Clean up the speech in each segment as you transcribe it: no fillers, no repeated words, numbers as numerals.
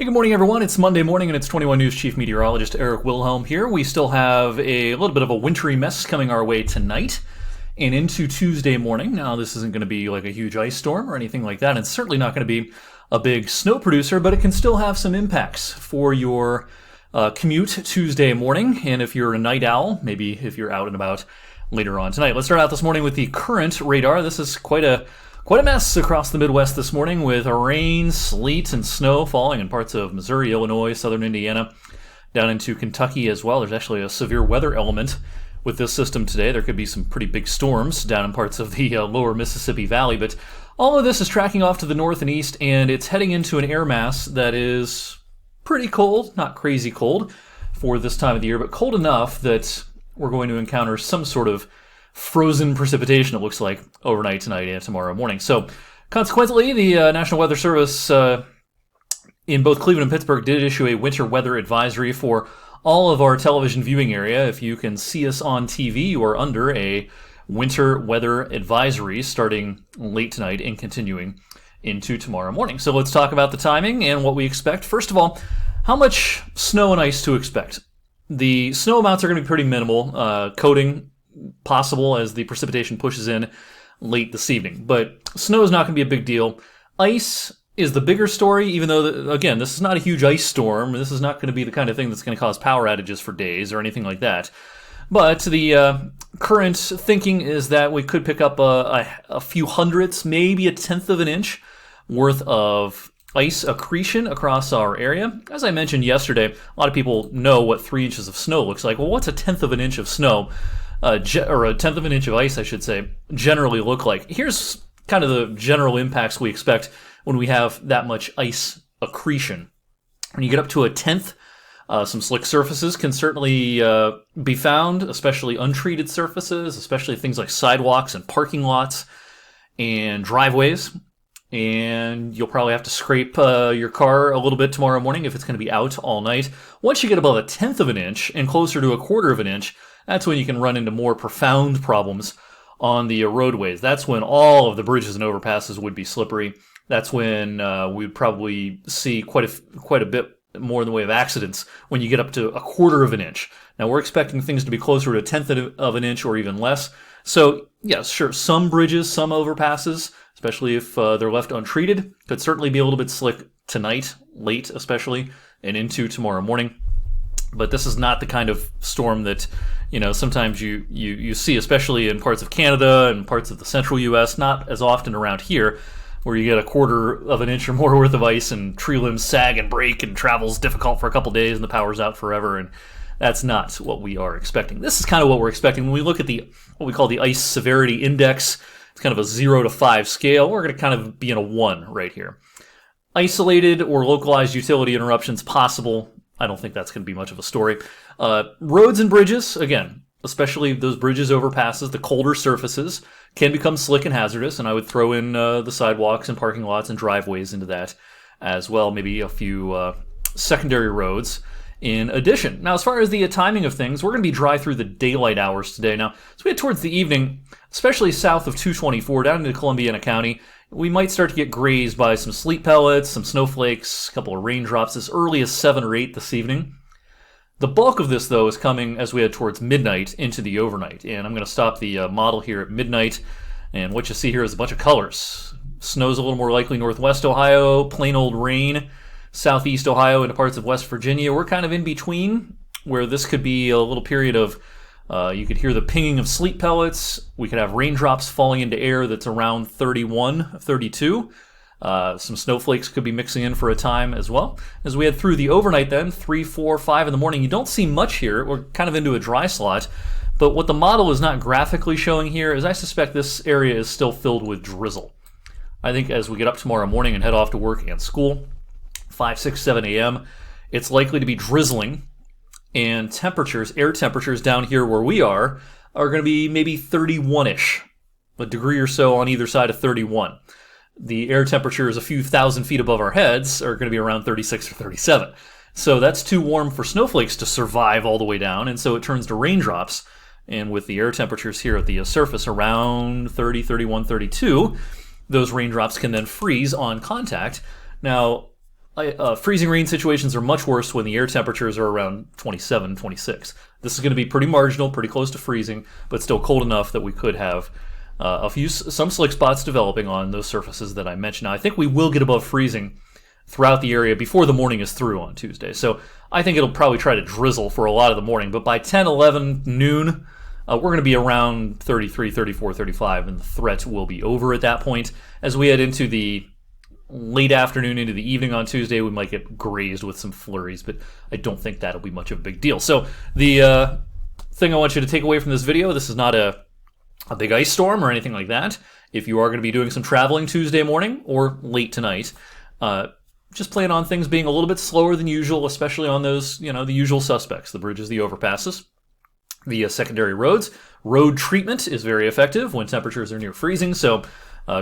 Hey, good morning, everyone. It's Monday morning, and it's 21 News Chief Meteorologist Eric Wilhelm here. We still have a little bit of a wintry mess coming our way tonight and into Tuesday morning. Now, this isn't going to be like a huge ice storm or anything like that, and it's certainly not going to be a big snow producer, but it can still have some impacts for your commute Tuesday morning. And if you're a night owl, maybe if you're out and about later on tonight. Let's start out this morning with the current radar. This is quite a mess across the Midwest this morning with rain, sleet, and snow falling in parts of Missouri, Illinois, southern Indiana, down into Kentucky as well. There's actually a severe weather element with this system today. There could be some pretty big storms down in parts of the lower Mississippi Valley, but all of this is tracking off to the north and east, and it's heading into an air mass that is pretty cold, not crazy cold for this time of the year, but cold enough that we're going to encounter some sort of frozen precipitation, it looks like, overnight tonight and tomorrow morning. So, consequently, the National Weather Service in both Cleveland and Pittsburgh did issue a winter weather advisory for all of our television viewing area. If you can see us on TV, you are under a winter weather advisory starting late tonight and continuing into tomorrow morning. So let's talk about the timing and what we expect. First of all, how much snow and ice to expect? The snow amounts are going to be pretty minimal. Coating possible as the precipitation pushes in late this evening. But snow is not going to be a big deal. Ice is the bigger story, even though, again, this is not a huge ice storm. This is not going to be the kind of thing that's going to cause power outages for days or anything like that. But the current thinking is that we could pick up a few hundredths, maybe a tenth of an inch worth of ice accretion across our area. As I mentioned yesterday, a lot of people know what 3 inches of snow looks like. Well, what's a tenth of an inch of snow? Or a tenth of an inch of ice, I should say, generally look like. Here's kind of the general impacts we expect when we have that much ice accretion. When you get up to a tenth, some slick surfaces can certainly be found, especially untreated surfaces, especially things like sidewalks and parking lots and driveways. And you'll probably have to scrape your car a little bit tomorrow morning if it's going to be out all night. Once you get above a tenth of an inch and closer to a quarter of an inch, that's when you can run into more profound problems on the roadways. That's when all of the bridges and overpasses would be slippery. That's when we'd probably see quite a bit more in the way of accidents when you get up to a quarter of an inch. Now, we're expecting things to be closer to a tenth of an inch or even less. So, yes, sure, some bridges, some overpasses, especially if they're left untreated, could certainly be a little bit slick tonight, late especially, and into tomorrow morning. But this is not the kind of storm that, sometimes you see, especially in parts of Canada and parts of the central U.S., not as often around here, where you get a quarter of an inch or more worth of ice and tree limbs sag and break and travel's difficult for a couple days and the power's out forever. And that's not what we are expecting. This is kind of what we're expecting. When we look at what we call the Ice Severity Index, it's kind of a 0 to 5 scale. We're going to kind of be in a 1 right here. Isolated or localized utility interruptions possible. I don't think that's going to be much of a story. Roads and bridges, again, especially those bridges, overpasses, the colder surfaces, can become slick and hazardous, and I would throw in the sidewalks and parking lots and driveways into that as well, maybe a few secondary roads in addition. Now, as far as the timing of things, we're going to be dry through the daylight hours today. Now, as we head towards the evening, especially south of 224 down into Columbiana County, we might start to get grazed by some sleet pellets, some snowflakes, a couple of raindrops as early as 7 or 8 this evening. The bulk of this, though, is coming as we head towards midnight into the overnight. And I'm going to stop the model here at midnight. And what you see here is a bunch of colors. Snow's a little more likely northwest Ohio, plain old rain, southeast Ohio into parts of West Virginia. We're kind of in between, where this could be a little period of you could hear the pinging of sleet pellets. We could have raindrops falling into air that's around 31, 32. Some snowflakes could be mixing in for a time as well. As we head through the overnight then, 3, 4, 5 in the morning, you don't see much here. We're kind of into a dry slot. But what the model is not graphically showing here is I suspect this area is still filled with drizzle. I think as we get up tomorrow morning and head off to work and school, 5, 6, 7 a.m., it's likely to be drizzling. And temperatures, air temperatures down here where we are going to be maybe 31-ish, a degree or so on either side of 31. The air temperatures a few thousand feet above our heads are going to be around 36 or 37. So that's too warm for snowflakes to survive all the way down, and so it turns to raindrops. And with the air temperatures here at the surface around 30, 31, 32, those raindrops can then freeze on contact. Now, Freezing rain situations are much worse when the air temperatures are around 27, 26. This is going to be pretty marginal, pretty close to freezing, but still cold enough that we could have some slick spots developing on those surfaces that I mentioned. Now, I think we will get above freezing throughout the area before the morning is through on Tuesday. So I think it'll probably try to drizzle for a lot of the morning, but by 10, 11, noon, we're going to be around 33, 34, 35, and the threat will be over at that point. As we head into the late afternoon into the evening on Tuesday, we might get grazed with some flurries, but I don't think that'll be much of a big deal. So the thing I want you to take away from this video, this is not a big ice storm or anything like that. If you are going to be doing some traveling Tuesday morning or late tonight, just plan on things being a little bit slower than usual, especially on those, the usual suspects, the bridges, the overpasses, the secondary roads. Road treatment is very effective when temperatures are near freezing, so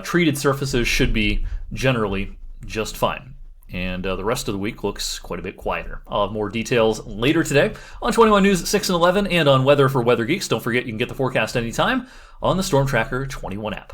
treated surfaces should be generally just fine. And the rest of the week looks quite a bit quieter. I'll have more details later today on 21 News 6 and 11 and on Weather for Weather Geeks. Don't forget you can get the forecast anytime on the Storm Tracker 21 app.